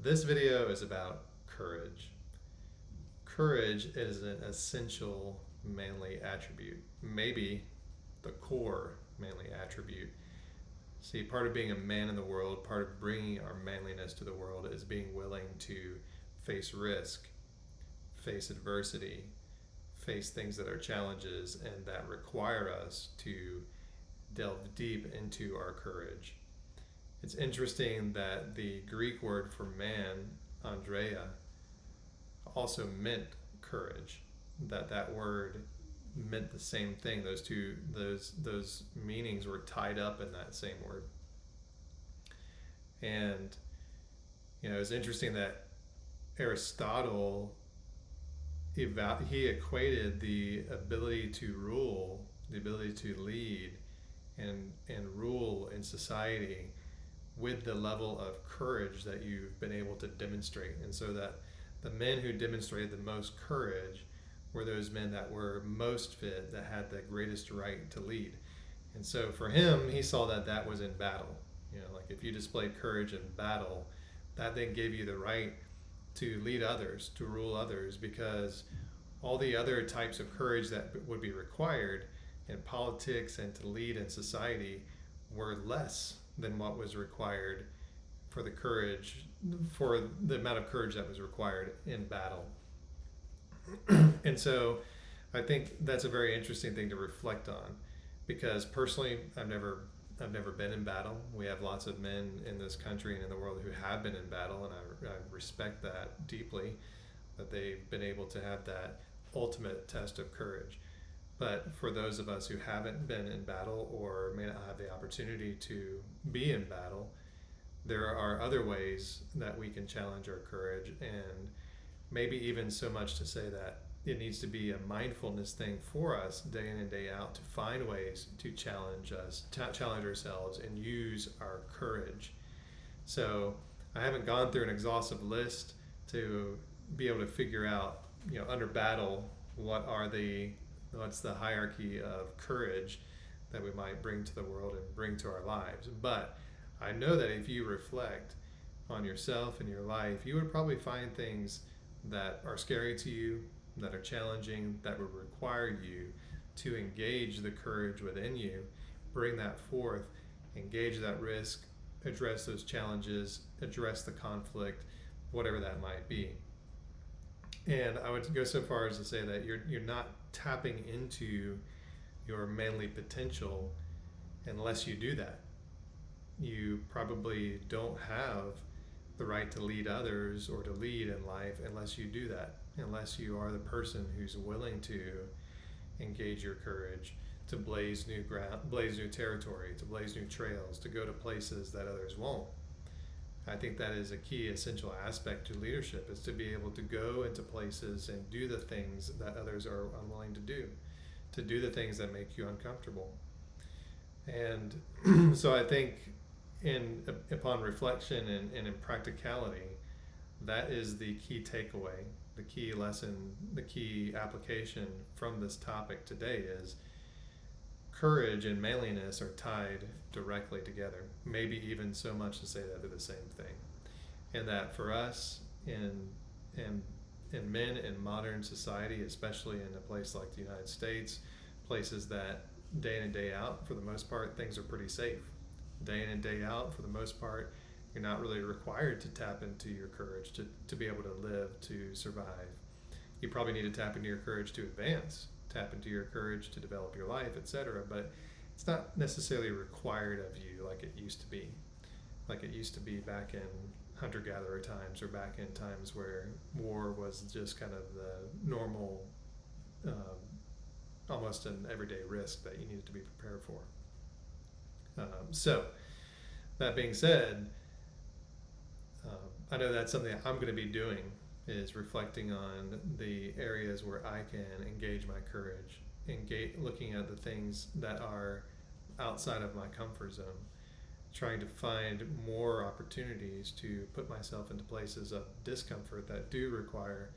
This video is about courage. Courage is an essential manly attribute, maybe the core manly attribute. See, part of being a man in the world, part of bringing our manliness to the world is being willing to face risk, face adversity, face things that are challenges and that require us to delve deep into our courage. It's interesting that the Greek word for man, Andrea, also meant courage. That word meant the same thing. Those meanings were tied up in that same word. And it's interesting that Aristotle he equated the ability to rule, the ability to lead, and rule in society with the level of courage that you've been able to demonstrate. And so that the men who demonstrated the most courage were those men that were most fit, that had the greatest right to lead. And so for him, he saw that was in battle. Like if you displayed courage in battle, that then gave you the right to lead others, to rule others, because all the other types of courage that would be required in politics and to lead in society were less than what was required for the amount of courage that was required in battle. And so I think that's a very interesting thing to reflect on, because personally I've never been in battle. We have lots of men in this country and in the world who have been in battle, and I respect that deeply, that they've been able to have that ultimate test of courage. But for those of us who haven't been in battle or may not have the opportunity to be in battle, there are other ways that we can challenge our courage, and maybe even so much to say that it needs to be a mindfulness thing for us day in and day out to find ways to challenge ourselves and use our courage. So I haven't gone through an exhaustive list to be able to figure out, under battle, what's the hierarchy of courage that we might bring to the world and bring to our lives. But I know that if you reflect on yourself and your life, you would probably find things that are scary to you, that are challenging, that would require you to engage the courage within you, bring that forth, engage that risk, address those challenges, address the conflict, whatever that might be. And I would go so far as to say that you're not tapping into your manly potential unless you do that. You probably don't have the right to lead others or to lead in life unless you do that, unless you are the person who's willing to engage your courage, to blaze new ground, blaze new territory, to blaze new trails, to go to places that others won't. I think that is a key essential aspect to leadership, is to be able to go into places and do the things that others are unwilling to do the things that make you uncomfortable. And so I think upon reflection and in practicality, that is the key takeaway, the key lesson, the key application from this topic today is courage and manliness are tied directly together, maybe even so much to say that they're the same thing. And that for us in men in modern society, especially in a place like the United States, places that day in and day out, for the most part, things are pretty safe. Day in and day out, for the most part, you're not really required to tap into your courage to be able to live, to survive. You probably need to tap into your courage to advance, tap into your courage to develop your life, etc. But it's not necessarily required of you like it used to be. Like it used to be back in hunter-gatherer times, or back in times where war was just kind of the normal, almost an everyday risk that you needed to be prepared for. So that being said, I know that's something that I'm going to be doing, is reflecting on the areas where I can engage my courage, looking at the things that are outside of my comfort zone, trying to find more opportunities to put myself into places of discomfort that do require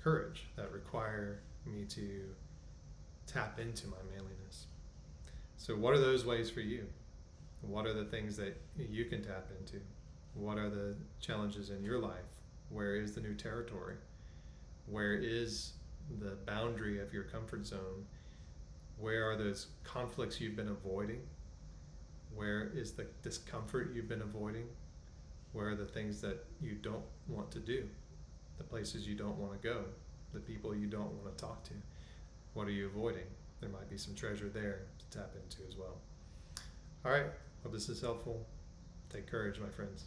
courage, that require me to tap into my manliness. So what are those ways for you? What are the things that you can tap into? What are the challenges in your life? Where is the new territory? Where is the boundary of your comfort zone? Where are those conflicts you've been avoiding? Where is the discomfort you've been avoiding? Where are the things that you don't want to do? The places you don't want to go? The people you don't want to talk to? What are you avoiding? There might be some treasure there to tap into as well. All right. Hope this is helpful. Take courage, my friends.